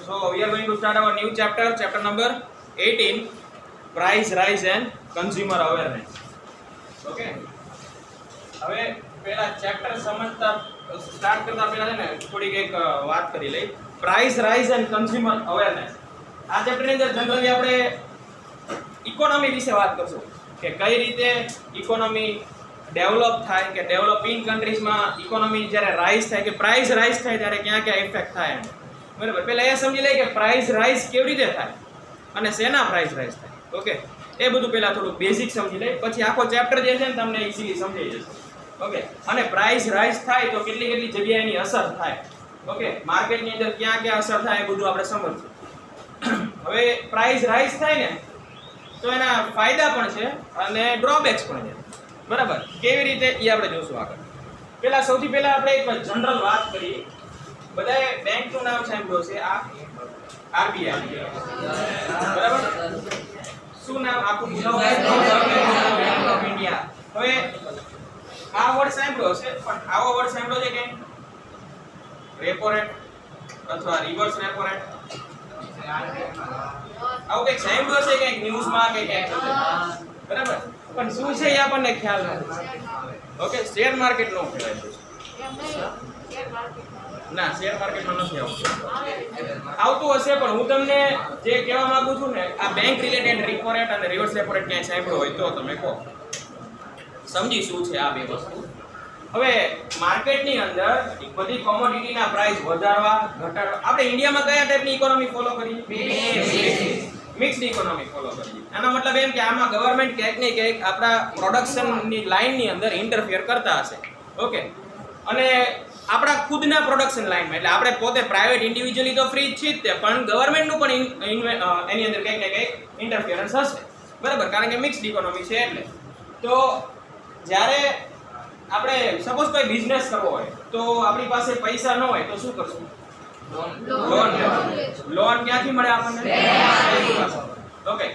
So we are going to start our new chapter, chapter number 18, price rise and consumer awareness. Okay. હવે પહેલા chapter સમજતા start કરતા પહેલા છે ને થોડીક એક વાત કરી લઈ. Price rise and consumer awareness. આ ચેપ્ટરની અંદર જનરલી આપણે ઇકોનોમી વિશે વાત કરશું કે કઈ રીતે ઇકોનોમી ડેવલપ થાય કે ડેવલપિંગ કન્ટ્રીઝમાં ઇકોનોમી જ્યારે રાઇઝ થાય કે પ્રાઇસ રાઇઝ થાય ત્યારે ક્યાં ક્યાં ઇફેક્ટ થાય એમ. બરાબર, પહેલા એ સમજી લઈએ કે પ્રાઇસ રાઇઝ કેવી રીતે થાય અને શેના પ્રાઇસ રાઇઝ થાય. ઓકે, એ બધું પહેલા થોડું બેઝિક સમજી લઈએ, પછી આખો ચેપ્ટર જે છે ને તમને ઇઝીલી સમજાઈ જશે. ઓકે, અને પ્રાઇસ રાઇઝ થાય તો કેટલી કેટલી જગ્યાએ એની અસર થાય. ઓકે, માર્કેટની અંદર ક્યાં ક્યાં અસર થાય એ બધું આપણે સમજશું. હવે પ્રાઇસ રાઇઝ થાય ને તો એના ફાયદા પણ છે અને ડ્રોબેક્સ પણ છે. બરાબર, કેવી રીતે એ આપણે જોશું આગળ. પહેલા સૌથી પહેલા આપણે એક જનરલ વાત કરીએ. બધાએ બેંકનું નામ સાંભળ્યું છે, આ આરબીઆઈ. બરાબર, શું નામ આખું બેંક ઓફ ઇન્ડિયા. હવે આ વર્ડ સાંભળ્યો છે, પણ આવો વર્ડ સાંભળ્યો છે કે રેપો રેટ અથવા રિવર્સ રેપો રેટ આવું કંઈક સાંભળ્યો છે કે ન્યૂઝમાં કે ક્યાંક. બરાબર, પણ શું છે એ આપણને ખ્યાલ નથી. ઓકે, શેર માર્કેટ નો કહેવાય. ના, શેર માર્કેટમાં નથી આવતું હશે, પણ હું તમને જે કહેવા માંગુ છું ને, આ બેંક રિલેટેડ રેપો રેટ અને રિવર્સ રેપો રેટ ક્યાંય સાંભળ્યો હોય તો તમે કહો, સમજી શું છે આ બે વસ્તુ. હવે માર્કેટની અંદર બધી કોમોડિટીના પ્રાઇસ વધારવા ઘટાડવા. આપણે ઇન્ડિયામાં કયા ટાઈપની ઇકોનોમી ફોલો કરીએ? મિક્સ્ડ ઇકોનોમી ફોલો કરીએ. આનો મતલબ એમ કે આમાં ગવર્નમેન્ટ ક્યાંક ને ક્યાંક આપણા પ્રોડક્શનની લાઇનની અંદર ઇન્ટરફિયર કરતા હશે. ઓકે, અને આપણા ખુદના પ્રોડક્શન લાઇનમાં, એટલે આપણે પોતે પ્રાઇવેટ ઇન્ડિવિજ્યુઅલી તો ફ્રી જ છીએ જ તે, પણ ગવર્નમેન્ટનું પણ એની અંદર કંઈક ને કંઈક ઇન્ટરફિયરન્સ હશે. બરાબર, કારણ કે મિક્સ્ડ ઇકોનોમી છે એટલે. તો જ્યારે આપણે સપોઝ કોઈ બિઝનેસ કરવો હોય તો આપણી પાસે પૈસા ન હોય તો શું કરશું? લોન ક્યાંથી મળે આપણને? ઓકે,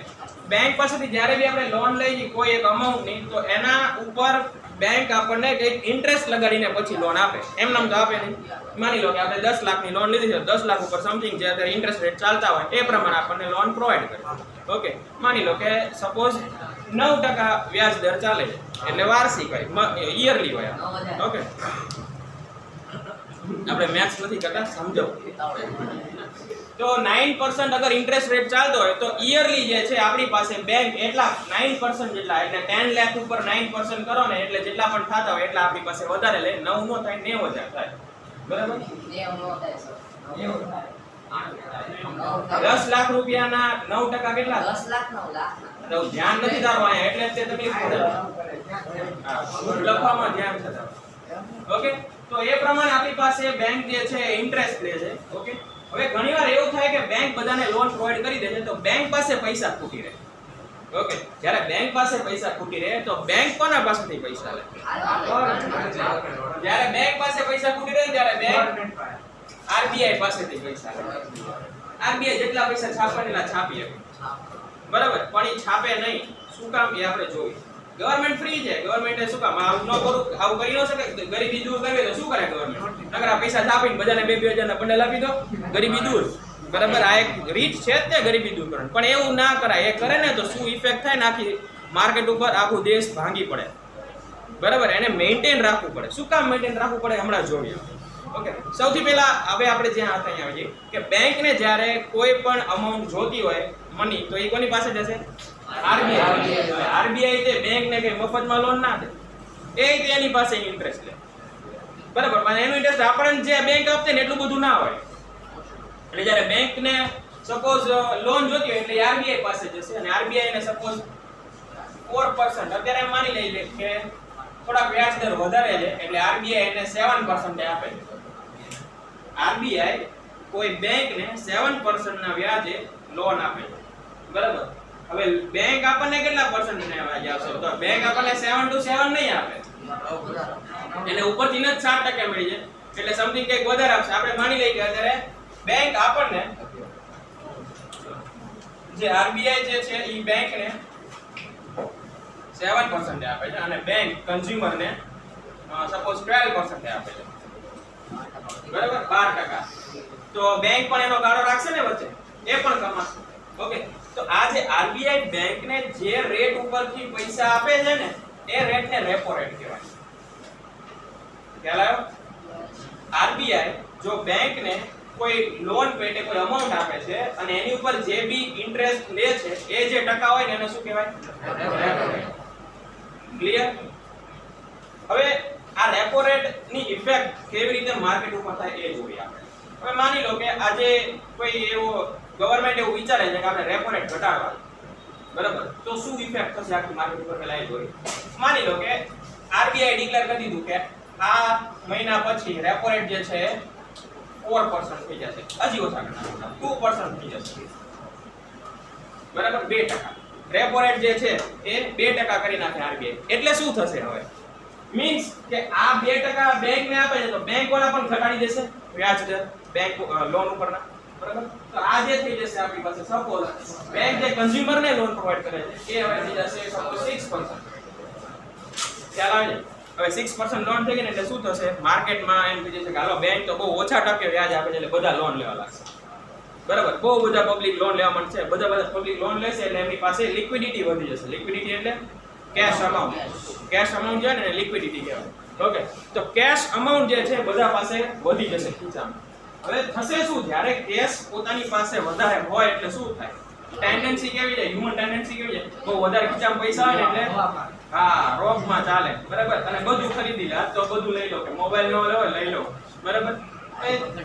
બેંક પાસેથી જ્યારે બી આપણે લોન લઈએ કોઈ એક અમાઉન્ટની, તો એના ઉપર બેંક આપણને કંઈક ઇન્ટરેસ્ટ લગાડીને પછી લોન આપે. એમ નામ તો આપે નહીં. માની લો કે આપણે 10 લાખની લોન લીધી છે, 10 લાખ ઉપર સમથિંગ જે અત્યારે ઇન્ટરેસ્ટ રેટ ચાલતા હોય એ પ્રમાણે આપણને લોન પ્રોવાઈડ કરે. ઓકે, માની લો કે સપોઝ 9% વ્યાજ દર ચાલે છે, એટલે વાર્ષિક હોય, યરલી હોય. ઓકે, આપણે મેથ્સ નથી કરતા, સમજો. તો 9% અગર ઇન્ટરેસ્ટ રેટ ચાલતો હોય તો યરલી જે છે આપણી પાસે બેંક એટલા 9% જેટલા, એટલે 10 લાખ ઉપર 9% કરો ને એટલે જેટલા પણ થતા હોય એટલા આપણી પાસે વધારે લે. 9 નો થાય 90,000 થાય. બરાબર, 10 લાખ રૂપિયાના 9% કેટલા? 10 લાખ 9 લાખ. તો ધ્યાન નથી તારું અહીંયા, એટલે તે તકલીફ પડે. હા, લખવામાં ધ્યાન છે તારું. ઓકે, તો એ પ્રમાણે આપણી પાસે બેંક જે છે ઇન્ટરેસ્ટ લે છે. ઓકે, હવે ઘણીવાર એવું થાય કે બેંક બધાને લોન પ્રોવાઈડ કરી દે છે તો બેંક પાસે પૈસા ખૂટી રહે. ઓકે, જ્યારે બેંક પાસે પૈસા ખૂટી રહે તો બેંક કોના પાસેથી પૈસા લે? જ્યારે બેંક પાસે પૈસા ખૂટી રહે ત્યારે બેંક આરબીઆઈ પાસેથી પૈસા લે. આરબીઆઈ જેટલા પૈસા છાપવાના છાપી શકે. બરાબર, પણ એ છાપે નહીં. શું કામ એ આપણે જોઈએ. ગવર્નમેન્ટ ફ્રી છે, ગવર્નમેન્ટે શું કામ આવું ન કરું, આવું કરી ન શકે? ગરીબી દૂર કરવી તો શું કરે ગવર્નમેન્ટ? નકર આ પૈસા છાપીને બધાને 2-2 હજારના બંડલ આપી દો, ગરીબી દૂર. બરાબર, આ એક રીત છે જ તે ગરીબી દૂર કરવાની. પણ એવું ના કરાય. એ કરે ને તો શું ઇફેક્ટ થાય ને, આખી માર્કેટ ઉપર આખું દેશ ભાંગી પડે. બરાબર, એને મેન્ટેન રાખવું પડે. શું કામ મેન્ટેન રાખવું પડે હમણાં જોઈએ. ઓકે, સૌથી પહેલા હવે આપણે જ્યાં હતા અહીંયા આવીએ કે બેંકને જ્યારે કોઈ પણ અમાઉન્ટ જોતી હોય મની, તો એ કોની પાસે જશે? આરબીઆઈ. આરબીઆઈ તે બેંકને કઈ મફતમાં લોન ના દે, એ એની પાસે ઇન્ટરેસ્ટ લે. બરાબર, પણ એનું ઇન્ટરેસ્ટ આપણને જે બેંક આપતે ને એટલું બધું ના હોય. એટલે જ્યારે બેંકને સપોઝ લોન જોતી હોય એટલે આરબીઆઈ પાસે જશે, અને આરબીઆઈ ને સપોઝ 4% અત્યારે એમ માની લઈએ કે થોડાક વ્યાજ દર વધારે છે એટલે આરબીઆઈ એને 7% આપે. આરબીઆઈ કોઈ બેંકને 7% ના વ્યાજે લોન આપે. બરાબર, હવે બેંક આપણને કેટલા પર્સન્ટ ને વ્યાજ આપશે? તો બેંક આપણને 7 to 7 નહીં આપે, એને ઉપરથી જ 7% મળી જાય, એટલે સમથિંગ કંઈક વધારે આપશે. આપણે માની લઈએ કે અત્યારે બેંક આપણને જે આરબીઆઈ જે છે એ બેંકને 7% આપે છે અને બેંક કન્ઝ્યુમરને સપોઝ 12% આપે છે. બરાબર, 12%. તો બેંક પણ એનો ગાળો રાખશે ને વચ્ચે, એ પણ કમાશે. ઓકે, તો આ જે આરબીઆઈ બેંકને જે રેટ ઉપરથી પૈસા આપે છે ને એ રેટને રેપો રેટ કહેવાય. ખ્યાલ આવ્યો? આરબીઆઈ જો બેંકને કોઈ લોન પેટે કોઈ અમાઉન્ટ આપે છે અને એની ઉપર જે બી ઇન્ટરેસ્ટ લે છે એ જે ટકા હોય ને એને શું કહેવાય? Repo rate. ક્લિયર? હવે આ રેપો રેટ ની ઇફેક્ટ કેવી રીતે માર્કેટ ઉપર થાય એ જોઈએ આપણે. હવે માની લો કે આજે કોઈ એવો ગવર્નમેન્ટ એવું વિચારે છે કે આપણે રેપો રેટ ઘટાડવા, બરાબર, તો શું ઇફેક્ટ થશે આખી માર્કેટ ઉપર પહેલા એ જોઈએ. માની લો કે આરબીઆઈ ડિક્લેર કરી દીધું કે આ મહિના પછી રેપો રેટ જે છે 4% થઈ જશે, હજી ઓછા કરતા 2% થઈ જશે, બરાબર, 2%. રેપો રેટ જે છે એ 2% કરી નાખે આરબીઆઈ. એટલે શું થશે હવે? મીન્સ કે આ 2% બેંક ને આપે છે તો બેંક વાળા પણ ઘટાડી દેશે વ્યાજ દર બેંક લોન ઉપરના, બરાબર. તો આ જે થઈ જશે આપણી પાસે, સપોઝ બેંક જે કન્ઝ્યુમર ને લોન પ્રોવાઈડ કરે છે એ હવે થઈ જશે સપોઝ 6%. ખ્યાલ આવે છે? હવે 6% લોન થઈ ગઈ ને એટલે શું થશે? માર્કેટમાં એમ થઈ જશે કે હાલો બેંક તો બહુ ઓછા ટકે વ્યાજ આપે છે એટલે બધા લોન લેવા લાગશે, બરાબર. બહુ બધા પબ્લિક લોન લેવા માંડશે, બધા પબ્લિક લોન લેશે એટલે એમની પાસે લિક્વિડિટી વધી જશે. લિક્વિડિટી એટલે કેશ અમાઉન્ટ. કેશ અમાઉન્ટ જે ને લિક્વિડિટી કહેવાય. ઓકે, તો કેશ અમાઉન્ટ જે છે બધા પાસે વધી જશે ખીચામાં. હવે થશે શું? જ્યારે કેશ પોતાની પાસે વધારે હોય એટલે શું થાય? ટેન્ડન્સી કેવી છે? હ્યુમન ટેન્ડન્સી કેવી છે? બહુ વધારે ખીચામાં પૈસા હોય ને એટલે હા રોગમાં ચાલે, બરાબર. અને બધું ખરીદી લે, તો બધું લઈ લો, કે મોબાઈલ નો લેવો લઈ લો, બરાબર.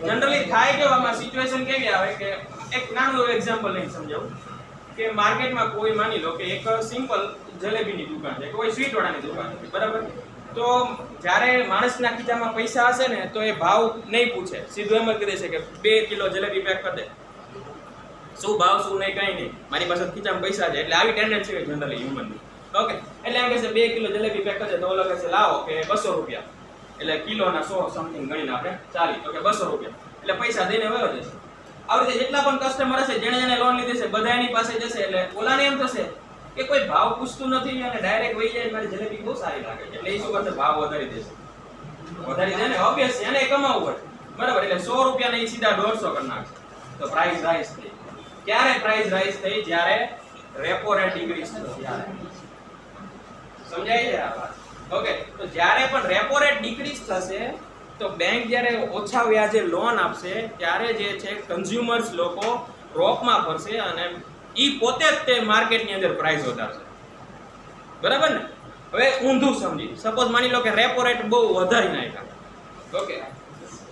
જનરલી થાય કે આમાં સિચ્યુએશન કેવી આવે કે એક નાનું એક્ઝામ્પલ લઈને સમજાવું કે માર્કેટમાં કોઈ માની લો કે એક સિમ્પલ જલેબીની દુકાન છે, કોઈ સ્વીટ વડાની દુકાન છે, બરાબર. તો જ્યારે માણસના ખીચામાં પૈસા હશે ને તો એ ભાવ નહીં પૂછે, સીધું એમ જ કહી દેશે કે 2 કિલો જલેબી પેક કરી દે. શું ભાવ શું નહીં કઈ નહીં, મારી પાસે ખીચામાં પૈસા છે. એટલે આવી ટેન્ડન્સી હોય જનરલી હ્યુમનની. ઓકે, એટલે એમ કહેશે 2 કિલો જલેબી પેક કરજે, તો ઓલો કહેશે લાવો કે 200 રૂપિયા, એટલે કિલોના 100 સમથિંગ ગણીને આપણે ચાલી, તો કે 200 રૂપિયા, એટલે પૈસા દઈને વયો જશે. આવી રીતે જેટલા પણ કસ્ટમર હશે જેણે જેણે લોન લીધી છે બધા એની પાસે જશે, એટલે ઓલાને એમ થશે કે કોઈ ભાવ પૂછતું નથી અને ડાયરેક્ટ વહી જાય, મારી જલેબી બહુ સારી લાગે છે, એટલે એ શું કરશે? ભાવ વધારી દેશે. વધારી દે ને, ઓબ્વિયસ એને કમાવવું પડે, બરાબર. એટલે 100 રૂપિયા ને સીધા 150 કરી નાખશે. તો પ્રાઇસ રાઇઝ થઈ. ક્યારે પ્રાઇસ રાઇઝ થઈ? જ્યારે રેપો રેટ ઇન્ક્રીઝ થયો ત્યારે. સમજાય છે આ વાત? ઓકે, તો જ્યારે પણ રેપો રેટ ડિક્રીઝ થશે તો બેંક જ્યારે ઓછા વ્યાજે લોન આપશે ત્યારે જે છે કન્ઝ્યુમર્સ લોકો રોકમાં ફરશે અને ઈ પોતે જ તે માર્કેટની અંદર પ્રાઇસ વધારશે, બરાબર ને. હવે ઊંધું સમજી, સપોઝ માની લો કે રેપો રેટ બહુ વધારી નાખ્યા, ઓકે,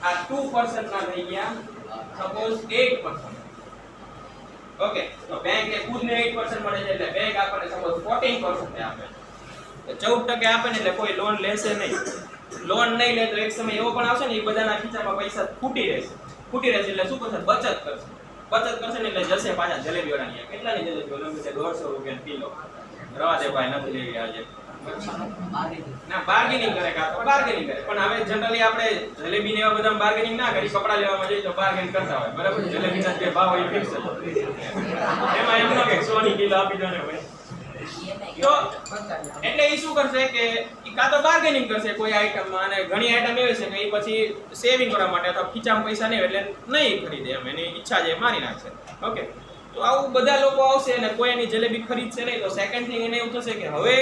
આ 2% ના થઈ ગયા સપોઝ 8%. ઓકે, તો બેંક એ ખુદને 8% મળે છે એટલે બેંક આપણને સપોઝ 14% આપે છે, 14% આપે ને એટલે કોઈ લોન લેશે નહીં. લોન નહીં લે તો એક સમય એવો પણ આવશે ને એ બધાના ખીચામાં પૈસા ખૂટી રહેશે એટલે શું કરશે? બચત કરશે ને એટલે જશે પાછા જલેબી વાળાની. કેટલાની જલેબી? ઓલો કે 150 રૂપિયા કિલો. રવા દે ભાઈ, નથી લેવી આજે. ના, બાર્ગેનિંગ કરે કાં તો બાર્ગેનિંગ કરે, પણ હવે જનરલી આપણે જલેબી ને એવા બધા બાર્ગેનિંગ ના કરી, કપડા લેવામાં જઈએ તો બાર્ગેન કરતા હોય, બરાબર. જલેબીના જે ભાવ હોય ફિક્સ છે, એમાં એમ ન કે 100 ની કિલો આપી દો ને ભાઈ. તો એટલે એ શું કરશે કે ઈ કાં તો બાર્ગેનિંગ કરશે કોઈ આઈટમમાં, અને ઘણી આઈટમ એવી છે કે એ પછી સેવિંગ કરવા માટે અથવા ખીચામાં પૈસા નહીં એટલે નહીં ખરીદે, એમ એની ઈચ્છા છે મારી નાખશે. ઓકે, તો આવું બધા લોકો આવશે અને કોઈ એની જલેબી ખરીદશે નહીં. તો સેકન્ડ થિંગ એને એવું થશે કે હવે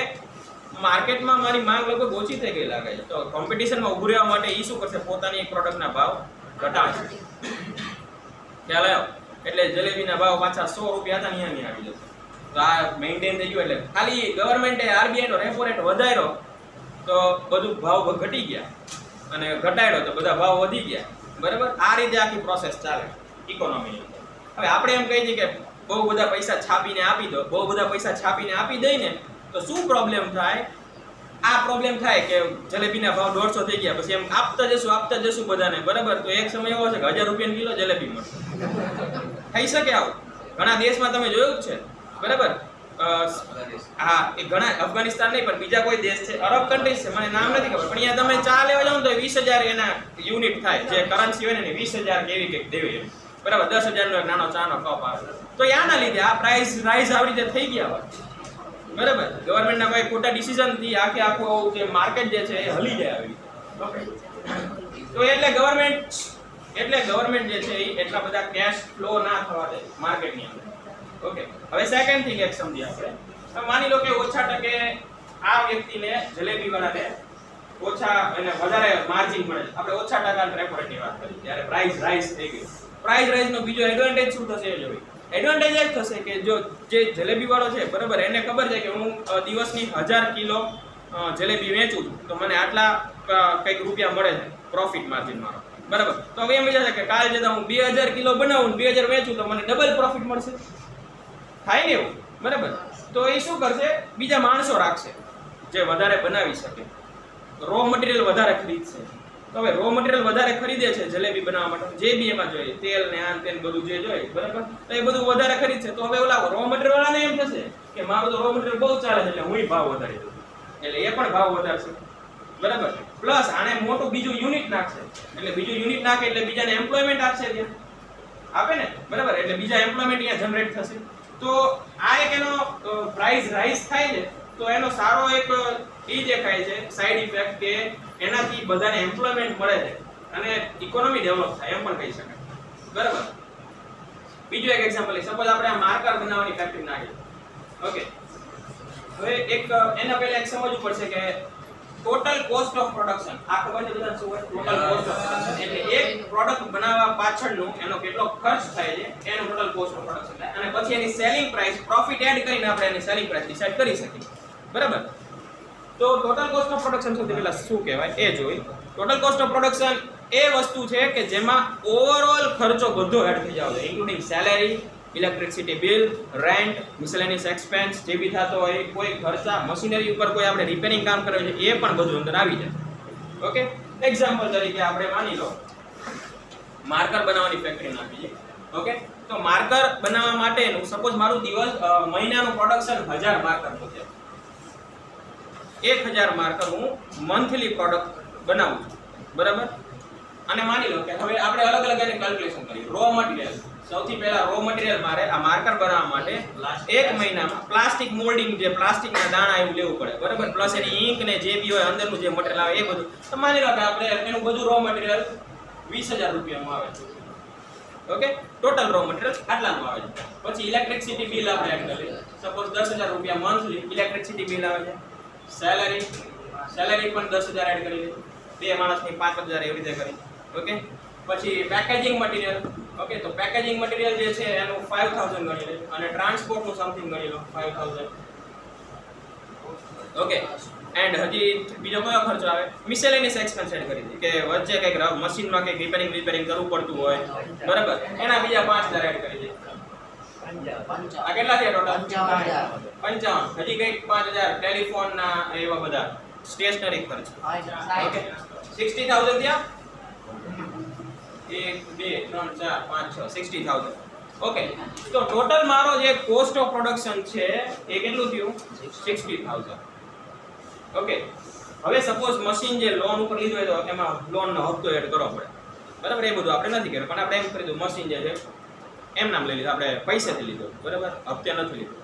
માર્કેટમાં મારી માંગ લગભગ ઓછી થઈ ગઈ લાગે છે, તો કોમ્પિટિશનમાં ઊભું રહેવા માટે એ શું કરશે? પોતાની એક પ્રોડક્ટના ભાવ ઘટાડશે. ખ્યાલ આવ્યો? એટલે જલેબીના ભાવ પાછા 100 રૂપિયા હતા અહીંયા આવી જશે. તો આ મેન્ટેન થઈ ગયું. એટલે ખાલી ગવર્મેન્ટે આરબીઆઈ નો રેપો રેટ વધાર્યો તો બધું ભાવ ઘટી ગયા, અને ઘટાડ્યો તો બધા ભાવ વધી ગયા, બરાબર. આ રીતે આખી પ્રોસેસ ચાલે ઇકોનોમીની. હવે આપણે એમ કહીએ કે બહુ બધા પૈસા છાપીને આપી દો, બહુ બધા પૈસા છાપીને આપી દઈને તો શું પ્રોબ્લેમ થાય? આ પ્રોબ્લેમ થાય કે જલેબીના ભાવ 150 થઈ ગયા, પછી એમ આપતા જશું બધાને, બરાબર. તો એક સમય એવો હશે કે 1000 રૂપિયા કિલો જલેબી મળશે. થઈ શકે આવું? ઘણા દેશમાં તમે જોયું જ છે, બરાબર. હા, એ ઘણા, અફઘાનિસ્તાન નહીં પણ બીજા કોઈ દેશ છે, અરબ કન્ટ્રીઝ છે, મને નામ નથી ખબર, પણ અહીંયા તમે ચા લેવા જાવ તો 20000 એના યુનિટ થાય, જે કરન્સી હોય ને 20000 કેવી કંઈક દેવી, બરાબર. 10000 નો એક નાનો ચાનો કપ આવે. તો આના લીધે આ પ્રાઇસ રાઇઝ આવી રીતે થઈ ગયા હોય, બરાબર. ગવર્નમેન્ટના કોઈ ખોટા ડિસિઝન થી આખું જે માર્કેટ જે છે એ હલી જાય આવી. ઓકે, તો એટલે ગવર્નમેન્ટ એટલે ગવર્નમેન્ટ જે છે એ એટલા બધા કેશ ફ્લો ના થવા દે માર્કેટની અંદર. ઓકે, હવે સેકન્ડ થિંગ એક સમજીએ આપણે. હવે માની લો કે ઓછા ટકે આ વ્યક્તિને જલેબી વાળાને ઓછા અને વધારે માર્જિન મળે છે. આપણે ઓછા ટકાના રેપોરેટની વાત કરી ત્યારે પ્રાઇસ રાઇઝ થઈ ગઈ. પ્રાઇસ રાઇઝ નો બીજો એડવાન્ટેજ શું થશે એ જોઈએ. એડવાન્ટેજ એ થશે કે જો જે જલેબી વાળો છે બરાબર, એને ખબર છે કે હું દિવસની 1000 કિલો જલેબી વેચું છું તો મને આટલા કંઈક રૂપિયા મળે છે પ્રોફિટ માર્જિન મારો, બરાબર. તો હવે એમ વિચારે કે કાલ જતા હું 2000 કિલો બનાવું 2000 વેચું તો મને ડબલ પ્રોફિટ મળશે, થાય ને એવું, બરાબર. તો એ શું કરશે, બીજા માણસો રાખશે જે વધારે બનાવી શકે, રો મટીરિયલ વધારે ખરીદશે. તો હવે રો મટીરિયલ વધારે ખરીદે છે જલેબી બનાવવા માટે, જે બી એમાં જોઈએ તેલ ને આન તેલ બધું જે જોઈએ, બરાબર, તો એ બધું વધારે ખરીદશે. તો હવે ઓલા રો મટીરિયલ વાળાને એમ થશે કે મારું તો રો મટીરિયલ બહુ ચાલે છે એટલે હું ભાવ વધારી દઉં, એટલે એ પણ ભાવ વધારશે, બરાબર. પ્લસ આને મોટું બીજું યુનિટ નાખશે, એટલે બીજું યુનિટ નાખે એટલે બીજાને એમ્પ્લોયમેન્ટ આપશે, ત્યાં આપે ને, બરાબર, એટલે બીજા એમ્પ્લોયમેન્ટ અહીંયા જનરેટ થશે. તો આ એક એનો પ્રાઇસ રાઇઝ થાય છે તો એનો સારો એક ઈ દેખાય છે સાઈડ ઇફેક્ટ કે એનાથી બધાને એમ્પ્લોયમેન્ટ મળે છે અને ઇકોનોમી ડેવલપ થાય એમ પણ કહી શકાય, બરાબર. બીજું એક એક્ઝામ્પલ લઈએ. સપોઝ આપણે આ માર્કર બનાવવાની ફેક્ટરી નાખીએ. ઓકે, હવે એક એના પહેલા એક સમજવું પડશે કે ટોટલ કોસ્ટ ઓફ પ્રોડક્શન, આ ખબર છે બધાને શું હોય ટોટલ કોસ્ટ ઓફ પ્રોડક્શન, એટલે એક પ્રોડક્ટ બનાવવા પાછળનો એનો કેટલો ખર્ચ થાય છે એનો ટોટલ કોસ્ટ ઓફ પ્રોડક્શન થાય, અને પછી એની સેલિંગ પ્રાઇસ પ્રોફિટ એડ કરીને આપણે એની સેલિંગ પ્રાઇસ ડિસાઈડ કરી શકીએ, બરાબર. તો ટોટલ કોસ્ટ ઓફ પ્રોડક્શન સૌથી પહેલા શું કહેવાય એ જોઈ. ટોટલ કોસ્ટ ઓફ પ્રોડક્શન એ વસ્તુ છે કે જેમાં ઓવરઓલ ખર્ચો બધો એડ થઈ જાવ, including salary, electricity bill, rent, miscellaneous expense જે બી થતો હોય, કોઈ ખર્ચા, મશીનરી ઉપર કોઈ આપણે રિપેરિંગ કામ કરે છે એ પણ બધું અંદર આવી જાય. ઓકે, એક્ઝામ્પલ તરીકે આપણે માની લો માર્કર બનાવવાની ફેક્ટરી નાખી છે. ઓકે, તો માર્કર બનાવવા માટેનું સપોઝ મારું મહિનાનું પ્રોડક્શન 1000 માર્કરનું છે. 1000 માર્કર હું મંથલી પ્રોડક્ટ બનાવું છું, બરાબર. અને માની લો કે હવે આપણે અલગ અલગ એની કેલ્ક્યુલેશન કરીએ. રો મટીરીયલ, સૌથી પહેલા રો મટીરીયલ મારે આ માર્કર બનાવવા માટે એક મહિનામાં પ્લાસ્ટિક મોલ્ડિંગ જે પ્લાસ્ટિકના દાણા એવું લેવું પડે, બરાબર, પ્લસ એની ઇંક ને જે બી હોય અંદરનું જે મટીરીયલ આવે એ બધું. તો માની લો કે આપણે એનું બધું રો મટીરીયલ 20000 રૂપિયામાં આવે છે. ઓકે, ટોટલ રો મટીરીયલ આટલાનું આવે છે. પછી ઇલેક્ટ્રિસિટી બિલ આપણે એડ કરીએ, સપોઝ 10000 રૂપિયા મંથલી ઇલેક્ટ્રિસિટી બિલ આવે છે. સેલેરી પણ 10000 એડ કરી લે, બે માણસની 5000 એવી રીતે કરી. ઓકે, પછી પેકેજિંગ મટીરીયલ. ઓકે, તો પેકેજિંગ મટીરીયલ જે છે એનું 5000 ગણી લે, અને ટ્રાન્સપોર્ટ નું સમથિંગ ગણી લો 5000. ઓકે, એન્ડ હજી બીજો કયો ખર્ચો આવે, મિસેલેનિયસ એક્સપેન્સ એડ કરી દે કે વચ્ચે કંઈક મશીનમાં કંઈક રિપેરિંગ કરવું પડતું હોય, બરાબર, એના બીજા 5000 એડ કરી દે. આ કેટલા થયા ટોટલ? 55. હજી કંઈક 5000 ટેલિફોન ના એવા બધા સ્ટેશનરી ખર્ચ. ઓકે, 60000 થયા. 1 2 3 4 5 6 60000. ઓકે, તો ટોટલ મારો જે કોસ્ટ ઓફ પ્રોડક્શન છે એ કેટલું થયું? 60000. ઓકે, હવે સપોઝ મશીન જે લોન ઉપર લીધો હોય તો એમાં લોનનો હપ્તો એડ કરવો પડે, બરાબર. એ બધું આપણે નથી કર્યું, પણ આપણે એમ કરી દઉં મશીન જે છે એમ નામ લઈ લીધું, આપણે પૈસાથી લીધો, બરાબર, હપ્તે નથી લીધો.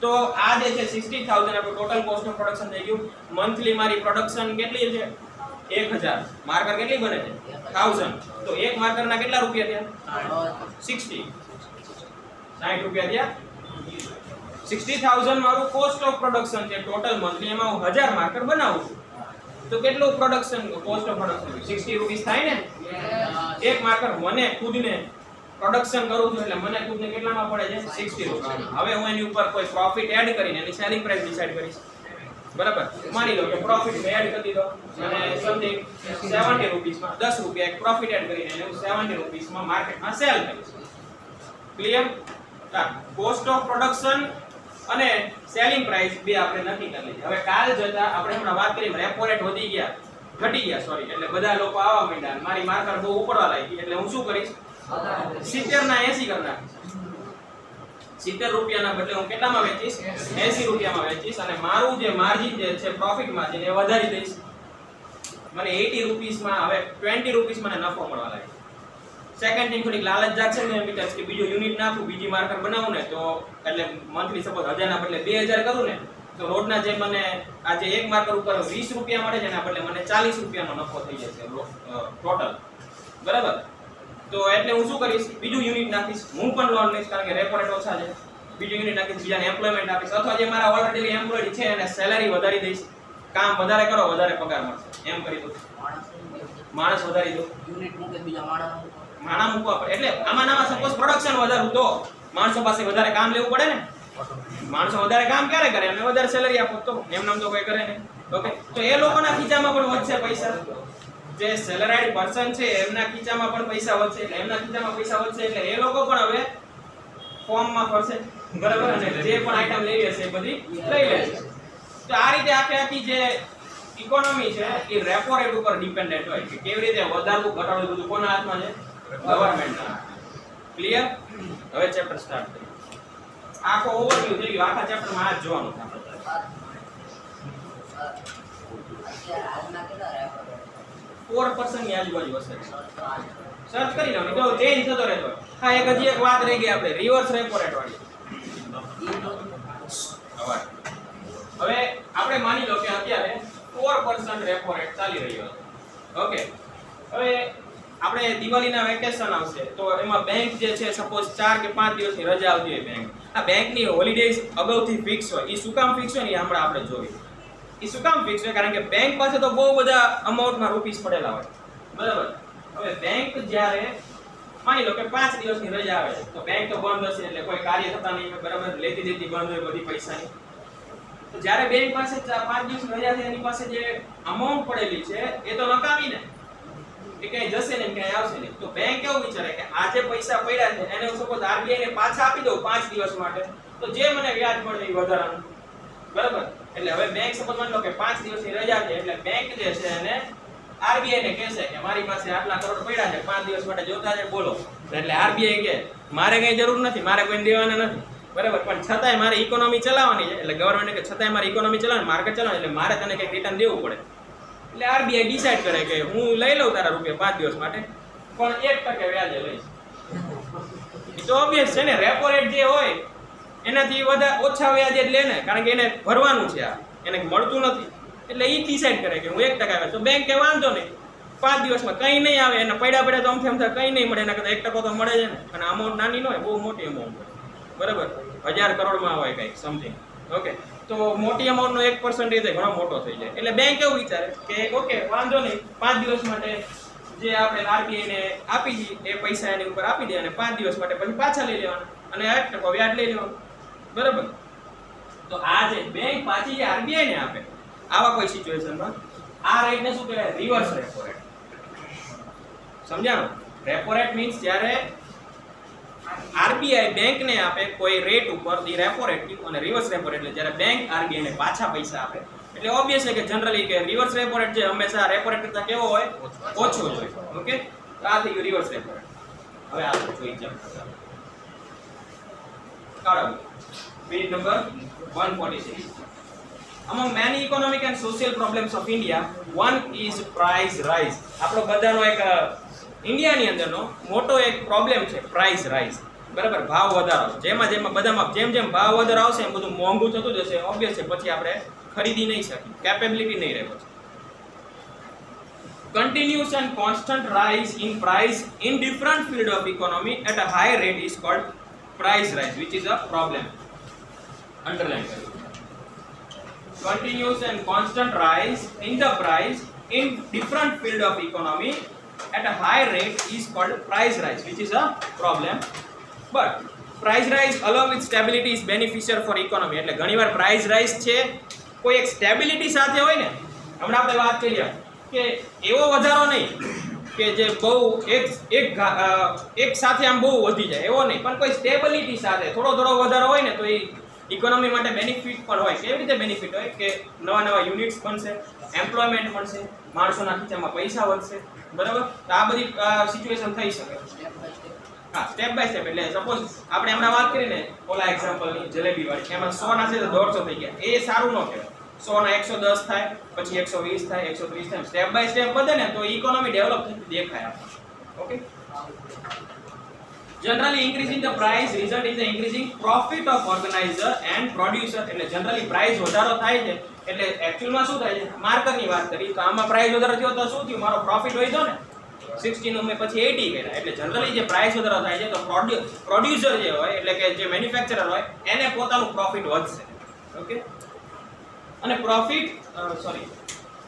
તો આ જે છે 60000 આપણું ટોટલ કોસ્ટ ઓફ પ્રોડક્શન થઈ ગયું. મંથલી મારી પ્રોડક્શન કેટલી છે? 1000. માર્કર કેટલી બને છે? 1000. તો એક માર્કરના કેટલા રૂપિયા થયા? 60 રૂપિયા થયા. 60000 મારું કોસ્ટ ઓફ પ્રોડક્શન છે ટોટલ મંથલી, એમાં હું 1000 માર્કર બનાવું છું. તો કેટલું પ્રોડક્શન કોસ્ટ ઓફ પ્રોડક્શન 60 રૂપિયા થાય ને એક માર્કર. મને ખુદને પ્રોડક્શન કરું છું એટલે મને ખુદને કેટલામાં પડે છે? 60 રૂપિયા. હવે હું એની ઉપર કોઈ પ્રોફિટ એડ કરીને એની સેલિંગ પ્રાઇસ ડિસાઈડ કરીશ, બરાબર. માની લો કે પ્રોફિટ મે એડ કરી દીધો અને સમથિંગ 70 રૂપિયામાં 10 રૂપિયા એક પ્રોફિટ એડ કરીને એને 70 રૂપિયામાં માર્કેટમાં સેલ કરીશ. ક્લિયર? કોસ્ટ ઓફ પ્રોડક્શન અને સેલિંગ પ્રાઇસ બે આપણે નક્કી કરી લીધી. હવે કાલ જતા આપણે હમણાં વાત કરી રેપો રેટ ઘટી ગયા સોરી, એટલે બધા લોકો આવવા માંડ્યા, મારી માર્કર બહુ ઉપરવા લાગી, એટલે હું શું કરીશ? 70 ના 80 કરી નાખીશ. 70 રૂપિયાના બદલે હું કેટલામાં વેચીશ? 80 રૂપિયામાં વેચીશ, અને મારું જે માર્જિન જે છે પ્રોફિટ માર્જિન એ વધારી દઈશ. મને 80 રૂપિયામાં હવે 20 રૂપિયા મને નફો મળવા લાગે. સેકન્ડ થિંગ થોડીક લાલચ જાગશે ને બીજાસ કે બીજો યુનિટ નાખું, બીજી માર્કર બનાવું ને તો એટલે મંથલી સપોઝ 1000 ના બદલે 2000 કરું ને તો રોડના જે મને આ જે એક માર્કર ઉપર 20 રૂપિયા મળે છે એના બદલે મને 40 રૂપિયાનો નફો થઈ જશે ટોટલ, બરાબર. તો એટલે હું શું કરીશ, બીજું યુનિટ નાખીશ. હું પણ લોન લઈશ કારણ કે રેપો રેટ ઓછા છે. બીજું યુનિટ નાખીશ, બીજાને એમ્પ્લોયમેન્ટ આપીશ, અથવા જે મારા ઓલરેડી એમ્પ્લોયડ છે એને સેલેરી વધારી દઈશ. કામ વધારે કરો, વધારે પગાર મળશે, એમ કરી દઉં. માણસ વધારી દો, યુનિટ મૂકે બીજા માણસ મૂકવા પડે. એટલે આમાં સપોઝ પ્રોડક્શન વધારું તો માણસો પાસે વધારે કામ લેવું પડે ને. માણસો વધારે કામ ક્યારે કરે, એમને વધારે સેલેરી આપો તો એમ નામ તો કોઈ કરે નહીં. ઓકે, તો એ લોકોના ખીચામાં પણ વધશે પૈસા. જે સેલેરાઇડ પર્સન છે એમના ખીચામાં પણ પૈસા વધશે, એટલે એમના ખીચામાં પૈસા વધશે એટલે એ લોકો પણ હવે ફોર્મમાં ફરશે, બરાબર. અને જે પણ આઈટમ લેવી હશે એ બધી લઈ લેશે. તો આ રીતે આખી જે ઇકોનોમી છે એ રેપો રેટ ઉપર ડિપેન્ડન્ટ હોય કે કેવી રીતે વધારવું ઘટાડવું બધું કોના હાથમાં છે, ગવર્નમેન્ટના. ક્લિયર? હવે ચેપ્ટર સ્ટાર્ટ કરીએ. આખો ઓવરવ્યુ થઈ ગયો. આખા ચેપ્ટરમાં આ જ જોવાનું છે. 4% ની આજુબાજુ હશે. સર્ચ કરી લો, તો ચેન્જ થતો રહેતો. હા, હજી એક વાત રહી ગઈ આપણે, રિવર્સ રેપો રેટ વાળી. હવે આપણે માની લો કે અત્યારે 4% રેપો રેટ ચાલી રહ્યો છે. ઓકે, હવે આપણે દિવાળીના વેકેશન આવશે તો એમાં બેંક જે છે સપોઝ 4 કે 5 દિવસની રજા આવતી હોય બેંક. આ બેંકની હોલિડેઝ અગાઉથી ફિક્સ હોય. એ શું કામ ફિક્સ હોય ને હમણાં આપણે જોઈએ. એ શું કામ ફિક્સ હોય? કારણ કે બેંક પાસે તો બહુ બધા અમાઉન્ટમાં રૂપીસ પડેલા હોય, બરાબર. હવે બેંક જ્યારે માની લો કે 5 દિવસની રજા આવે તો બેંક તો બંધ હશે, એટલે કોઈ કાર્ય થતા નહીં, બરાબર. લેતી દેતી બંધ હોય બધી પૈસાની. તો જ્યારે બેંક પાસે 5 દિવસની રજા છે એની પાસે જે અમાઉન્ટ પડેલી છે એ તો નકામી ને, એ ક્યાંય જશે ને ક્યાંય આવશે નહીં. તો બેંક કેવું વિચારે કે આ જે પૈસા પડ્યા છે એને હું સપોઝ આરબીઆઈ ને પાછા આપી દઉં 5 દિવસ માટે, તો જે મને વ્યાજ મળે એ વધારાનું, બરાબર. એટલે હવે બેંક સપોઝ માની લો કે 5 દિવસની રજા છે એટલે બેંક જે છે એને આરબીઆઈ ને કહેશે કે મારી પાસે આટલા કરોડ પડ્યા છે 5 દિવસ માટે જોતા છે, બોલો. એટલે આરબીઆઈ કે મારે કઈ જરૂર નથી, મારે કોઈને દેવાના નથી, બરાબર. પણ છતાંય મારે ઇકોનોમી ચલાવવાની છે, એટલે ગવર્નમેન્ટ કે છતાંય મારે ઇકોનોમી ચલાવવાની, માર્કેટ ચલાવવાની, એટલે મારે તને કંઈક રિટર્ન દેવું પડે. એટલે આરબીઆઈ ડિસાઈડ કરે કે હું લઈ લઉં તારા રૂપિયા 5 દિવસ માટે, પણ 1% વ્યાજે લઈશ. એ તો ઓબ્વિયસ છે ને, રેપો રેટ જે હોય એનાથી વધારે ઓછા વ્યાજે જ લે ને, કારણ કે એને ભરવાનું છે, આ એને મળતું નથી. એટલે એ ડિસાઈડ કરે કે હું 1% આવે. તો બેંક કે વાંધો નહીં, 5 દિવસમાં કંઈ નહીં આવે, એને પડ્યા તો આમથી કંઈ નહીં મળે, એના કરતાં 1% તો મળે છે ને. અને અમાઉન્ટ નાની ન હોય, બહુ મોટી અમાઉન્ટ હોય, બરાબર. 1000 કરોડમાં હોય કંઈક સમથિંગ. ઓકે, તો મોટી અમાઉન્ટનો 1% રીતે ઘણો મોટો થઈ જાય. એટલે બેંક એવું વિચારે કે ઓકે વાંધો નહીં, 5 દિવસ માટે જે આપણે આરબીઆઈ ને આપી દઈએ એ પૈસા એની ઉપર આપી દે અને 5 દિવસ માટે પછી પાછા લઈ લેવાના અને 1% વ્યાજ લઈ લેવાનું, બરાબર. તો આ જે બેંક પાછી જે આરબીઆઈ ને આપે આવા કોઈ સિચ્યુએશનમાં આ રેટને શું કહેવાય? Reverse repo rate. સમજાણો? રેપો રેટ મીન્સ જ્યારે આરબીઆઈ બેંક ને આપે કોઈ રેટ ઉપર દી રેપો રેટ અને રિવર્સ રેપો રેટ એટલે જ્યારે બેંક આરબીઆઈ ને પાછા પૈસા આપે. એટલે ઓબ્વિયસ છે કે જનરલી કે રિવર્સ રેપો રેટ જે હંમેશા રેપો રેટ કરતા કેવો હોય? ઓછો જ હોય. ઓકે, તો આ થઈ ગયું રિવર્સ રેપો રેટ. હવે આ જોઈ જાવ. કાઢો page number 146. Among many economic and social problems of India, one is price rise. આપણો બધાનો એક ઇન્ડિયાની અંદરનો મોટો એક પ્રોબ્લેમ છે પ્રાઇસ રાઇઝ, બરાબર. ભાવ વધારો. જેમાં બધામાં જેમ ભાવ વધારો આવશે એમ બધું મોંઘું થતું જશે. ઓબ્વિયસ છે, પછી આપણે ખરીદી નહીં શકીએ, કેપેબિલિટી નહીં રહે પછી. Continuous and constant rise in price in different field of economy at a high rate is called price rise, which is a problem. Underline करो. Continuous and constant rise in the price in different field of economy at a high rate is called price rise, which is a problem. But price rise along with stability is beneficial for economy. એટલે ઘણીવાર price rise છે કોઈ એક stability સાથે હોય ને, હમણાં આપણે વાત કરીએ કે એવો વધારો નહીં કે જે બહુ એક સાથે આમ બહુ વધી જાય, એવો નહીં, પણ કોઈ સ્ટેબિલિટી સાથે થોડો વધારો હોય ને તો એ ઇકોનોમી માટે બેનિફિટ પણ હોય. કેવી રીતે બેનિફિટ હોય કે નવા યુનિટ્સ બનશે, એમ્પ્લોયમેન્ટ મળશે, માણસોના ખીચામાં પૈસા વધશે, બરાબર. તો આ બધી સિચ્યુએશન થઈ શકે. હા, સ્ટેપ બાય સ્ટેપ. એટલે સપોઝ આપણે હમણાં વાત કરીને ઓલા એક્ઝામ્પલની જલેબી વાળી, એમાં 100 ના છે તો 150 થઈ ગયા, એ સારું ન કહેવાય. 100 ના 110 થાય, પછી 120 થાય, 130 થાય, સ્ટેપ બાય સ્ટેપ વધે ને તો ઇકોનોમી ડેવલપ થતી દેખાય આપણને. Okay, generally increasing the price result in the increasing profit of organizer and producer. એટલે generally price વધારો થાય છે એટલે actual માં શું થાય છે? માર્કરની વાત કરી તો આમાં price વધારો થયો તો શું થયું? મારો પ્રોફિટ વધ્યો ને. 16 અમે પછી 80 કર્યા. એટલે જનરલી જે પ્રાઇસ વધારો થાય છે તો પ્રોડ્યુસર જે હોય એટલે કે જે મેન્યુફેક્ચરર હોય એને પોતાનું પ્રોફિટ વધશે. ઓકે, અને profit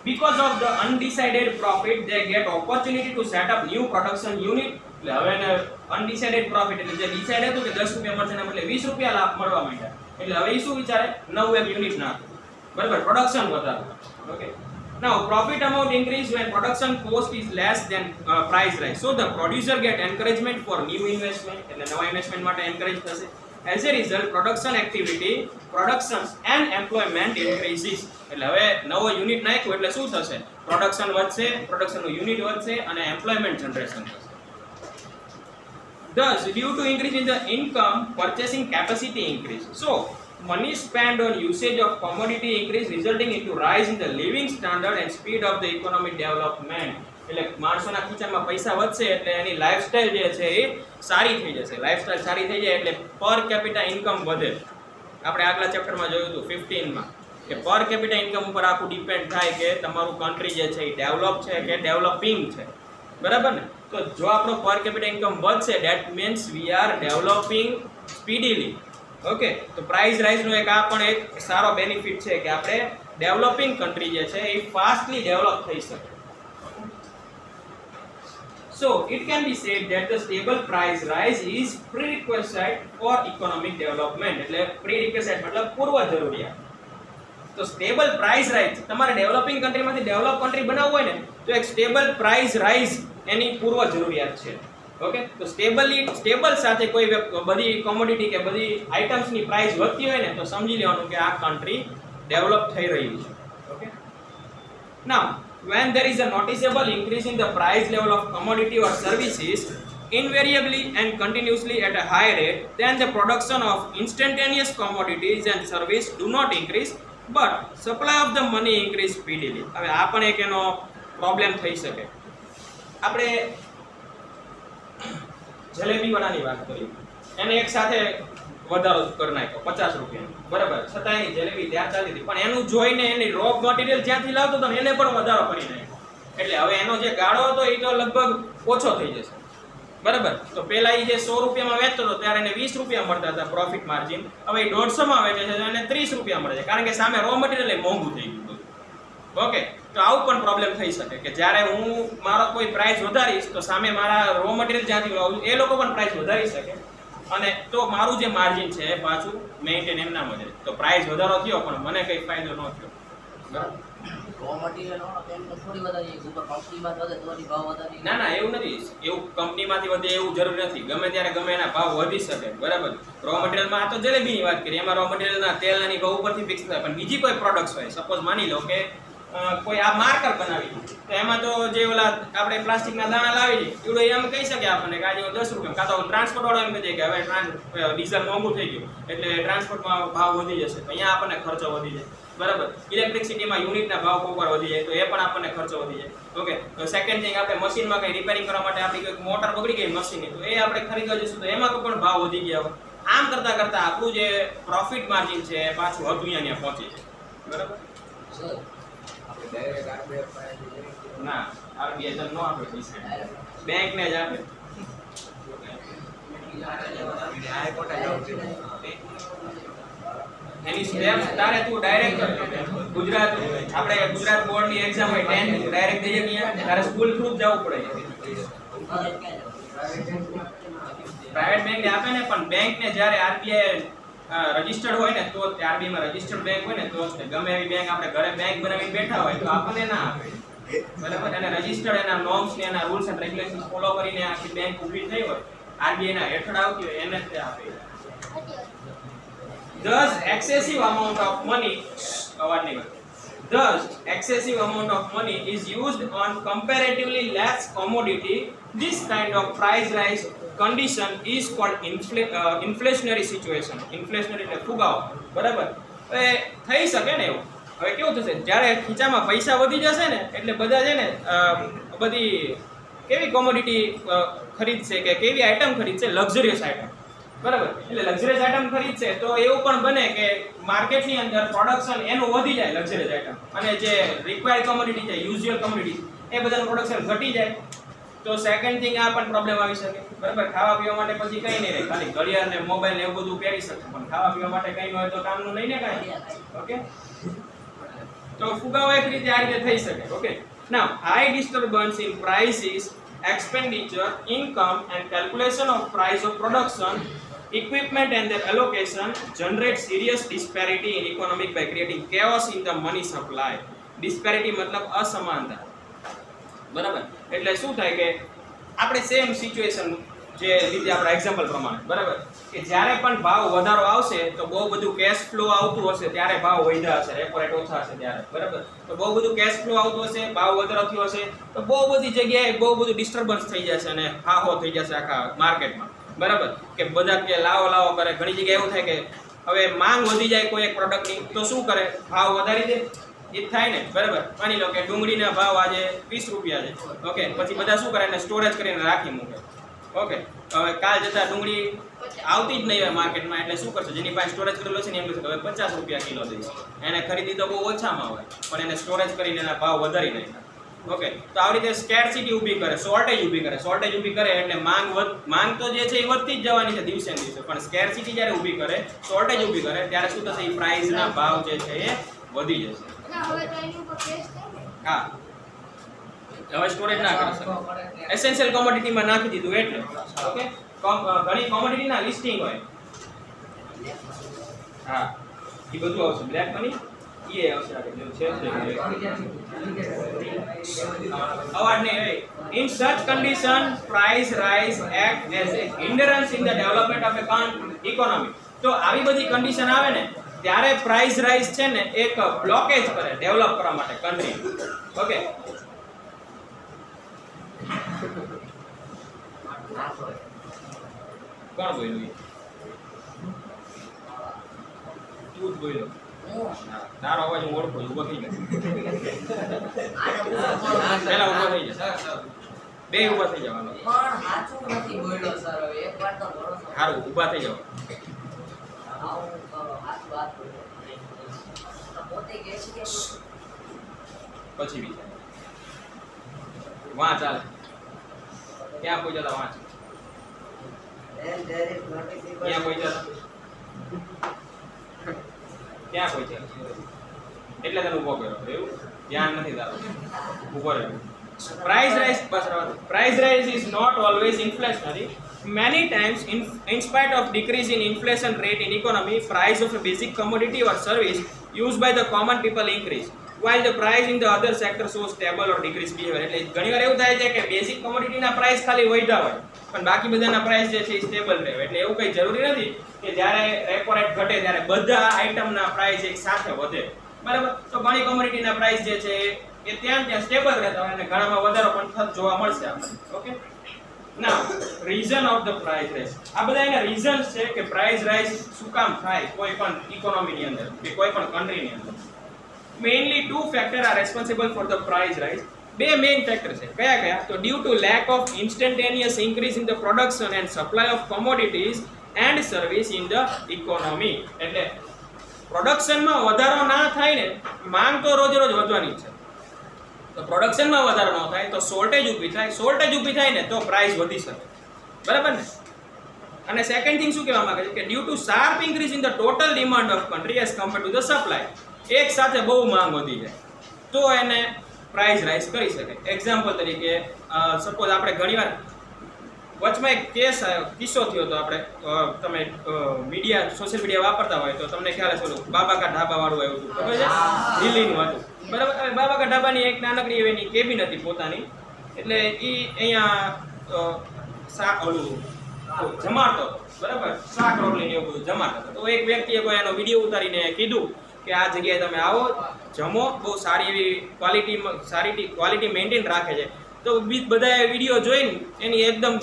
because of the undecided profit they get opportunity to set up new production unit. એટલે હવે ને અનડિસાઇડેડ પ્રોફિટ એટલે જે ડિસાઇડ હતું કે 10 રૂપિયા મળશે એના બદલે 20 રૂપિયા લાભ મળવા માંડ્યા. એટલે હવે એ શું વિચારે, નવું એક યુનિટ નાખો, બરાબર, પ્રોડક્શન વધારો. Okay, now profit amount increase when production cost is less than price rise, so the producer get encouragement for new investment. એટલે નવા ઇન્વેસ્ટમેન્ટ માટે એન્કરેજ થશે. As a result production activity, productions and employment increases. એટલે હવે નવો unit નાખ્યો એટલે શું થશે, પ્રોડક્શન વધશે, પ્રોડક્શનનું યુનિટ વધશે અને એમ્પ્લોયમેન્ટ જનરેશન થશે. Thus due to increase in the income purchasing capacity increase, so money spent on usage of commodity increase resulting into rise in the living standard and speed of the economic development. એટલે માણસોના ખીચામાં પૈસા વધશે એટલે એની lifestyle જે છે એ સારી થઈ જશે. લાઈફસ્ટાઈલ સારી થઈ જાય એટલે પર કેપિટા ઇન્કમ વધે. આપણે આગલા ચેપ્ટરમાં જોયું હતું 15 માં કે પર કેપિટા ઇન્કમ ઉપર આખું ડિપેન્ડ થાય કે તમારું કન્ટ્રી જે છે એ ડેવલપ છે કે ડેવલપિંગ છે, બરાબર ને. તો જો આપણો પર કેપિટા ઇન્કમ વધશે that means we are developing speedily. Okay, તો પ્રાઇસ રાઇઝનો એક આ પણ એક સારો બેનિફિટ છે કે આપણે ડેવલપિંગ કન્ટ્રી જે છે એ ફાસ્ટલી ડેવલપ થઈ શકે. So it can be said that the stable price rise is prerequisite for economic development. એટલે prerequisite મતલબ પૂર્વ જરૂરિયાત. તો સ્ટેબલ પ્રાઇસ રાઇઝ તમારે ડેવલપિંગ કન્ટ્રીમાંથી ડેવલપ કન્ટ્રી બનાવવું હોય ને તો એક સ્ટેબલ પ્રાઇસ રાઇઝ એની પૂર્વ જરૂરિયાત છે. ઓકે, તો સ્ટેબલ સાથે કોઈ બધી કોમોડિટી કે બધી આઇટમ્સની પ્રાઇસ વધતી હોય ને તો સમજી લેવાનું કે આ કન્ટ્રી ડેવલપ થઈ રહી છે. Okay, now when there is a noticeable increase in the price level of commodity or services invariably and continuously at a high rate, then the production of instantaneous commodities and service do not increase but supply of the money increase speedily. હવે આ પણ એક એનો problem થઈ શકે. આપણે જલેબી વાળાની વાત કરી, એને એક સાથે વધારો કરી નાખ્યો 50 રૂપિયા, બરાબર, છતાં એની જલેબી ત્યાં ચાલતી હતી પણ એનું જોઈને એની રો મટીરિયલ જ્યાંથી લાવતો હતો એને પણ વધારો કરી નાખ્યો. એટલે હવે એનો જે ગાળો હતો એ તો લગભગ ઓછો થઈ જશે, બરાબર. તો પહેલા એ જે 100 રૂપિયામાં વેચતો હતો ત્યારે એને 20 રૂપિયા મળતા હતા પ્રોફિટ માર્જિન, હવે એ 150 માં વેચે છે તો એને 30 રૂપિયા મળે છે કારણ કે સામે રો મટીરિયલ મોંઘું થઈ ગયું. ઓકે, તો આવું પણ પ્રોબ્લેમ થઈ શકે કે જ્યારે હું મારો કોઈ પ્રાઇસ વધારીશ તો સામે મારા રો મટીરિયલ જ્યાંથી લાવું એ લોકો પણ પ્રાઇસ વધારી શકે અને તો મારું જે માર્જિન છે એ પાછું મેઇન્ટેન એમના મળે. તો પ્રાઇસ વધારો થયો પણ મને કંઈ ફાયદો ન થયો. ના ના, એવું નથી, એવું કંપનીમાંથી વધે એવું જરૂર નથી. ગમે ત્યારે ગમે એના ભાવ વધી શકે, બરાબર. રો મટીરિયલમાં તો જલેબીની વાત કરીએ, એમાં રો મટીરિયલના તેલની ભાવ ઉપરથી ફિક્સ થાય પણ બીજી કોઈ પ્રોડક્ટ્સ હોય, સપોઝ માની લો કે કોઈ આ માર્કર બનાવી તો એમાં તો જે ઓલા આપણે પ્લાસ્ટિકના દાણા લાવી એવડો એમ કહી શકે આપણને કે આજે 10 રૂપિયા, કાં તો ટ્રાન્સપોર્ટ વાળો એમ કહે કે હવે ડીઝલ મોંઘું થઈ ગયું એટલે ટ્રાન્સપોર્ટમાં ભાવ વધી જશે તો અહીંયા આપણને ખર્ચો વધી જાય, બરાબર. ઇલેક્ટ્રિસિટીમાં યુનિટના ભાવ ઉપર વધી જાય તો એ પણ આપણને ખર્ચો વધી જાય. ઓકે, તો સેકન્ડ થિંગ આપણે મશીનમાં કંઈ રિપેરિંગ કરવા માટે આપણી કોઈ મોટર બગડી ગઈ મશીનની તો એ આપણે ખરીદવા જઈશું તો એમાં પણ ભાવ વધી ગયા હોય. આમ કરતાં કરતાં આપણું જે પ્રોફિટ માર્જિન છે એ પાછું હતું અહીંયા પહોંચી જાય, બરાબર. ના, આરબીઆઈ તો ન આપે પૈસા, બેંકને જ આપે. એની સ્ટેપ્સ તારે તું ડાયરેક્ટ ગુજરાત બોર્ડની એક્ઝામ હોય 10 ડાયરેક્ટ દઈએ કે તારે સ્કૂલ થ્રુ જવું પડે. પ્રાઇવેટ બેંકને આપે ને પણ બેંકને જ્યારે આરબીઆઈ રજિસ્ટર્ડ હોય ને તો આરબીઆઈ માં રજિસ્ટર્ડ બેંક હોય ને તો ગમે એવી બેંક આપણે ઘરે બેંક બનાવીને બેઠા હોય તો આપણને ના આપે, બરાબર. અને રજિસ્ટર્ડ એના નોર્મ્સ ને એના રૂલ્સ એન્ડ રેગ્યુલેશન્સ ફોલો કરીને આખી બેંક ઊભી થઈ હોય આરબીઆઈ ના હેઠળ આવતી હોય એને જ આપે. Thus excessive amount of money is used on comparatively less commodity. This kind of price rise condition is called inflationary situation. Inflationary એટલે ફુગાવો, બરાબર. હવે થઈ શકે ને એવું. હવે કેવું થશે જ્યારે ખીચામાં પૈસા વધી જશે ને એટલે બધા છે ને બધી કેવી કોમોડિટી ખરીદશે કે કેવી આઈટમ ખરીદશે, લક્ઝરિયસ આઈટમ, બરાબર. એટલે લક્ઝરિયસ આઈટમ ખરીદશે તો એવું પણ બને કે માર્કેટની અંદર પ્રોડક્શન એનું વધી જાય લક્ઝરિયસ આઈટમ અને જે રિક્વાયર્ડ કોમોડિટી છે યુઝ્યુઅલ કોમોડિટી એ બધાનું પ્રોડક્શન ઘટી જાય, તો સેકન્ડ થિંગ આ પણ પ્રોબ્લેમ આવી શકે, બરાબર. ખાવા પીવા માટે પછી કઈ નહીં રહે, ખાલી ઘડિયાળ ને મોબાઈલ ને એવું બધું પહેરી શકે, પણ ખાવા પીવા માટે કઈ ન હોય તો કામનું નહીં ને કાંઈ. ઓકે, તો ફુગાવો એક રીતે આ રીતે થઈ શકે. Okay, now high disturbance in prices, expenditure, income and calculation of price of production, equipment and their allocation generate serious disparity in economic by creating chaos in the money supply. Disparity મતલબ અસમાનતા, બરાબર. એટલે શું થાય કે આપણે same situation જે રીતે આપણા એક્ઝામ્પલ પ્રમાણે, બરાબર, કે જ્યારે પણ ભાવ વધારો આવશે તો બહુ બધું કેશ ફ્લો આવતું હશે, ત્યારે ભાવ વધ્યા હશે, રેપો રેટ ઓછા હશે ત્યારે, બરાબર. તો બહુ બધું કેશ ફ્લો આવતું હશે, ભાવ વધારો થયો હશે, તો બહુ બધી જગ્યાએ બહુ બધું ડિસ્ટર્બન્સ થઈ જશે અને હાહો થઈ જશે આખા માર્કેટમાં, બરાબર. કે બધા કે લાવો લાવો કરે. ઘણી જગ્યાએ એવું થાય કે હવે માંગ વધી જાય કોઈ એક પ્રોડક્ટની તો શું કરે, ભાવ વધારી દે. એ થાય ને, બરાબર. માની લો કે ડુંગળીના ભાવ આજે 20 રૂપિયા છે. ઓકે, પછી બધા શું કરે, એને સ્ટોરેજ કરીને રાખી મૂકે. ઓકે, હવે કાલ જતા ડુંગળી આવતી જ નહીં હોય માર્કેટમાં, એટલે શું કરશે, જેની પાસે સ્ટોરેજ કરેલો છે ને એમ કહેશે હવે 50 રૂપિયા કિલો દઈશ. એને ખરીદી તો બહુ ઓછામાં હોય, પણ એને સ્ટોરેજ કરીને એના ભાવ વધારી નાખ્યા. ઓકે, તો આવી રીતે સ્કેર્સિટી ઊભી કરે, શોર્ટેજ ઊભી કરે. શોર્ટેજ ઊભી કરે એટલે માંગ તો જે છે એ વધતી જ જવાની છે દિવસે દિવસે, પણ સ્કેર્સિટી જ્યારે ઊભી કરે, શોર્ટેજ ઊભી કરે, ત્યારે શું થશે, એ પ્રાઇસના ભાવ જે છે એ વધી જશે. હા, હવે સ્ટોરેજ ના કરી શકે, એસેન્શિયલ કોમોડિટીમાં નાખી દીધું એટલે. ઓકે, ઘણી કોમોડિટીના લિસ્ટિંગ હોય. હા, એ બધું આવશે. બ્લેક મની એ આવશે આગળ છે. અવાજ નહીં હોય. In such condition, price rise act as a hindrance in the development of a economy. તો આવી બધી કન્ડિશન આવે ને ત્યારે પ્રાઇસ રાઇઝ છે ને એક બ્લોકેજ કરે ડેવલપ કરવા માટે કન્ટ્રી. ઓકે, કોણ બોલ્યું? તું જ બોલ્યો. તારો અવાજ હું ઓળખું, ઉભો થઈ જાય. પેલા ઉભો થઈ જાય, બે ઉભા થઈ જવાનો. સારું, ઉભા થઈ જાવ. પછી બીજા વાંચ ચાલે. ક્યાં કોઈ જતા વાંચ, ક્યાં કોઈ જતા, ક્યાં કોઈ છે એટલે તને ઉભો કર્યો. એવું ધ્યાન નથી તારું, ઉભો રહ્યો. Price rise, price rise is not always inflationary. Many times, in spite of decrease in inflation rate in economy, price of a basic commodity or service used by the common people increase, while the price in the other sector shows stable or decreased behavior. એટલે ઘણીવાર એવું થાય છે કે basic કોમોડિટીના price ખાલી વધ્યા હોય, પણ બાકી બધાના પ્રાઇસ જે છે એ સ્ટેબલ રહે. એટલે એવું કંઈ જરૂરી નથી કે જ્યારે રેપો રેટ ઘટે ત્યારે બધા આઇટમના પ્રાઇસ એક સાથે વધે, બરાબર. તો ઘણી કોમોડિટીના પ્રાઇસ જે છે એ ત્યાં સ્ટેબલ રહેતા હોય અને ઘણામાં વધારો પણ જોવા મળશે આપણને. Okay, now reason of the price rise. આ બધા એના રીઝન્સ છે કે પ્રાઇસ રાઇઝ શું કામ થાય કોઈ પણ ઇકોનોમીની અંદર કે કોઈ પણ કન્ટ્રીની અંદર. Mainly two factors are responsible for the price rise. બે મેઇન ફેક્ટર છે. કયા કયા? તો due to lack of instantaneous increase in the production and supply of commodities and service in the economy. એટલે પ્રોડક્શનમાં વધારો ના થાય ને, માંગ તો રોજ રોજ વધવાની છે, તો પ્રોડક્શનમાં વધારો ન થાય તો શોર્ટેજ ઊભી થાય. શોર્ટેજ ઊભી થાય ને તો પ્રાઇસ વધી શકે, બરાબર ને. અને સેકન્ડ થિંગ શું કહેવા માંગે છે કે due to sharp increase in the total demand of country as compared to the supply. એક સાથે બહુ માંગ વધી જાય તો એને પ્રાઇસ રાઇઝ કરી શકે. એક્ઝામ્પલ તરીકે સપોઝ આપણે ઘણીવાર વચમાં એક કિસ્સો થયો હતો. આપણે તમે મીડિયા સોશિયલ મીડિયા વાપરતા હોય તો તમને ખ્યાલ હશે, બાબા કા ઢાબા વાળું આવ્યું હતું, ખબર છે? દિલ્હીનું હતું, બરાબર. હવે બાબા કા ઢાબાની એક નાનકડી એની કેબિન હતી પોતાની, એટલે એ અહીંયા ઓલું જમાડતો, બરાબર, શાક રોટલી ને એવું બધું જમાડતો. તો એક વ્યક્તિએ કોઈ એનો વિડીયો ઉતારીને કીધું કે આ જગ્યાએ તમે આવો, જમો, બહુ સારી એવી ક્વોલિટી મેન્ટેન રાખે છે. તો બધાએ વિડીયો જોઈને એની એકદમ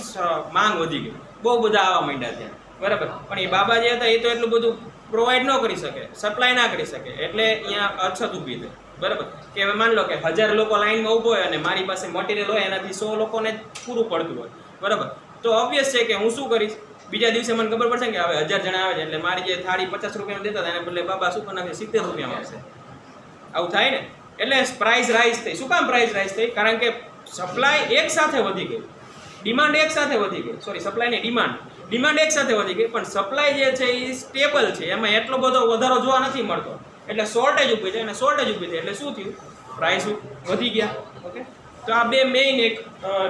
માંગ વધી ગઈ, બહુ બધા આવવા માંડ્યા ત્યાં, બરાબર. પણ એ બાબા જે હતા એ તો એટલું બધું પ્રોવાઈડ ન કરી શકે, સપ્લાય ના કરી શકે, એટલે અહીંયા અછત ઊભી થઈ, બરાબર. કે હવે માની લો કે 1000 લોકો લાઈનમાં ઊભો હોય અને મારી પાસે મટીરિયલ હોય એનાથી 100 લોકોને પૂરું પડતું હોય, બરાબર. તો ઓબ્વિયસ છે કે હું શું કરીશ, બીજા દિવસે મને ખબર પડશે કે હવે 1000 જણા આવે છે એટલે મારી જે થાળી 50 રૂપિયામાં દેતા હતા એને બદલે બાબા શું કરી 70 રૂપિયામાં આવશે. આવું થાય ને, એટલે પ્રાઇસ રાઇઝ થઈ. શું કામ પ્રાઇસ રાઇઝ થઈ? કારણ કે સપ્લાય એક સાથે વધી ગઈ, ડિમાન્ડ એક સાથે વધી ગઈ, સોરી સપ્લાય ને ડિમાન્ડ એક સાથે વધી ગઈ, પણ સપ્લાય જે છે એ સ્ટેબલ છે, એમાં એટલો બધો વધારો જોવા નથી મળતો, એટલે શોર્ટેજ ઊભી થઈ, અને શોર્ટેજ ઊભી થઈ એટલે શું થયું, પ્રાઇસ વધી ગયા. ઓકે, તો આ બે મેઇન એક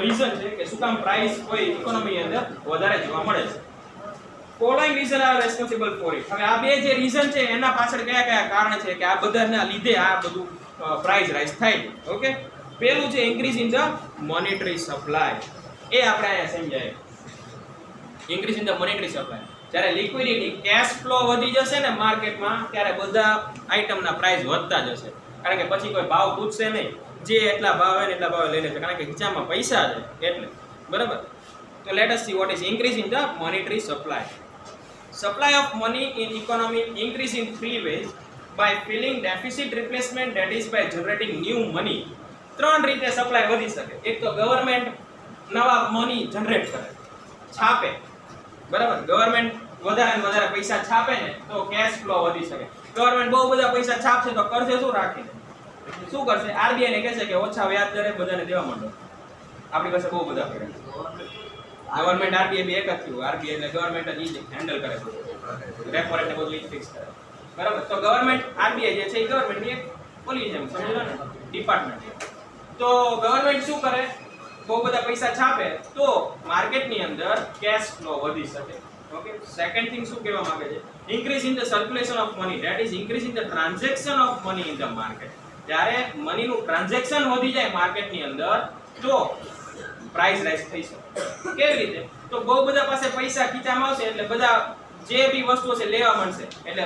રીઝન છે કે શું કામ પ્રાઇસ કોઈ ઇકોનોમીની અંદર વધારે જોવા મળે છે. Following reason are responsible for it. હવે આ બે જે રીઝન છે એના પાછળ કયા કયા કારણ છે કે આ બધાના લીધે આ બધું પ્રાઇસ રાઇઝ થાય છે. ઓકે, પહેલું છે increase in the monetary supply. એ આપણે અહીંયા સમજાય. Increase in the monetary supply, જ્યારે લિક્વિડિટી કેશ ફ્લો વધી જશે ને માર્કેટમાં, ત્યારે બધા આઇટમના પ્રાઇસ વધતા જશે, કારણ કે પછી કોઈ ભાવ પૂછશે નહીં, જે એટલા ભાવ હોય ને એટલા ભાવે લઈ લેશે, કારણ કે ખીચામાં પૈસા છે એટલે. બરાબર, તો let S see what is increase in the monetary supply. Supply of money in economy increase in three ways: by filling deficit replacement, that is by generating new money. ત્રણ રીતે સપ્લાય વધી શકે. એક તો ગવર્નમેન્ટ નવા money generate કરે, છાપે. બરાબર, government વધારે ને વધારે પૈસા છાપે ને તો કેશ ફ્લો વધી શકે. ગવર્નમેન્ટ બહુ બધા પૈસા છાપશે તો કરશે શું, રાખીને શું કરશે, આરબીઆઈ ને કહેશે કે ઓછા વ્યાજ દરે બધાને દેવા માંડો. આપણી પાસે બહુ બધા પડ્યા. ગવર્નમેન્ટ આરબીઆઈ બે એક જ થયું, આરબીઆઈ એટલે ગવર્નમેન્ટ જ હેન્ડલ કરે છે, રેપો રેટ ને બધું ઈ ફિક્સ કરે. બરાબર, તો ગવર્નમેન્ટ આરબીઆઈ જે છે એ ગવર્નમેન્ટની એક બોલી જેમ સમજો ને ડિપાર્ટમેન્ટ. તો ગવર્નમેન્ટ શું કરે, બહુ બધા પૈસા છાપે તો માર્કેટની અંદર કેશ ફ્લો વધી શકે. ઓકે, સેકન્ડ થિંગ શું કહેવા માંગે છે, increase in the circulation of money, that is increase in the transaction of money in the market. જ્યારે મનીનું ટ્રાન્ઝેક્શન વધી જાય માર્કેટની અંદર તો પ્રાઇસ રાઇઝ થઈ શકે. કેવી રીતે, તો બહુ બધા પાસે પૈસા ખીચામાં આવશે એટલે બધા જે બી વસ્તુઓ છે લેવા મળશે, એટલે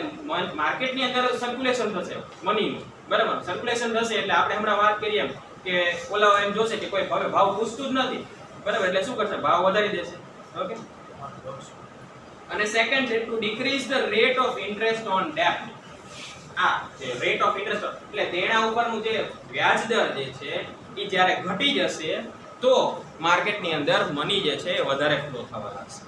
માર્કેટની અંદર સર્ક્યુલેશન થશે મનીનું. બરાબર, સર્ક્યુલેશન થશે એટલે આપણે હમણાં વાત કરીએ એમ કે ઓલા એમ જોશે કે કોઈ હવે ભાવ પૂછતું જ નથી. બરાબર, એટલે શું કરશે, ભાવ વધારી દેશે. ઓકે, અને સેકન્ડ છે to decrease the rate of interest on debt. આ જે રેટ ઓફ ઇન્ટરેસ્ટ એટલે દેણા ઉપરનું જે વ્યાજ દર જે છે એ જ્યારે ઘટી જશે તો માર્કેટની અંદર મની જે છે એ વધારે ફ્લો થવા લાગશે.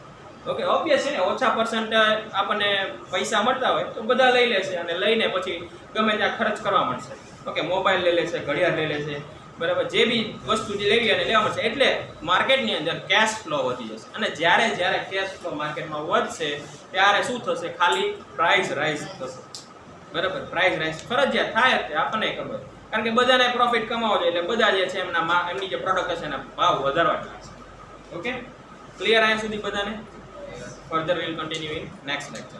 ઓકે, ઓબ્વિયસ છે ને, ઓછા પર્સન્ટ આપણને પૈસા મળતા હોય તો બધા લઈ લેશે, અને લઈને પછી ગમે ત્યાં ખર્ચ કરવા મળશે. ઓકે, મોબાઈલ લઈ લેશે, ઘડિયાળ લઈ લેશે. બરાબર, જે બી વસ્તુ જે લેવી અને લેવા મળશે, એટલે માર્કેટની અંદર કેશ ફ્લો વધી જશે. અને જ્યારે કેશ ફ્લો માર્કેટમાં વધશે ત્યારે શું થશે, ખાલી પ્રાઇસ રાઇઝ થશે. બરાબર, પ્રાઇસ રાઇઝ ફરજિયાત થાય જ, આપણને ખબર, કારણ કે બધાને પ્રોફિટ કમાવો જોઈએ, એટલે બધા જે છે એમની જે પ્રોડક્ટ હશે એના ભાવ વધારવા લાગશે. ઓકે, ક્લિયર અહીંયા સુધી બધાને? Further will continue in next lecture.